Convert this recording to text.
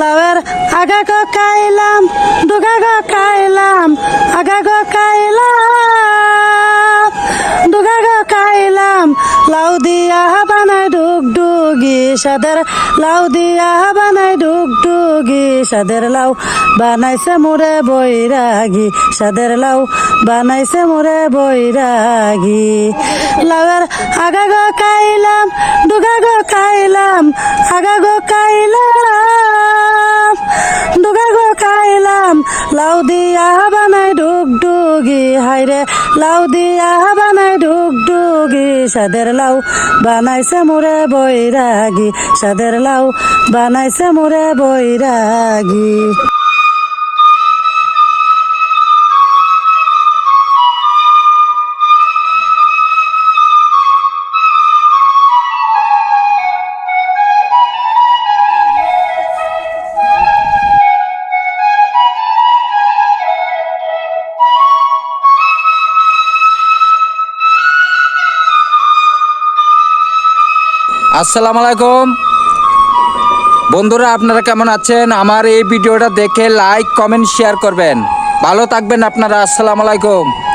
লাউয়ের আগা গো খাইলাম ডুগা গো খাইলাম আগা গো খাইলাম ডুগা গো খাইলাম লাউ দিয়া বানাই ডুগডুগি সাদের লাউ দিয়া বানাই ডুগডুগি সাদের লাউ বানাইছে মোরে বৈরাগী সাদের লাউ বানাইছে মোরে বৈরাগী লাউয়ের আগা গো খাইলাম ডুগা গো খাইলাম আগা গো খাইলাম ডুগা গো খাইলাম লাউ দিয়া বানাই ডুগডুগি হাইরে লাউ দিয়া বানাই ডুগডুগি সাদের লাউ বানাইছে মোরে বৈরাগী সাদের লাউ বানাইছে মোরে বৈরাগী। আসসালামু আলাইকুম বন্ধুরা, আপনারা কেমন আছেন? আমার এই ভিডিওটা দেখে লাইক কমেন্ট শেয়ার করবেন। ভালো থাকবেন আপনারা। আসসালামু আলাইকুম।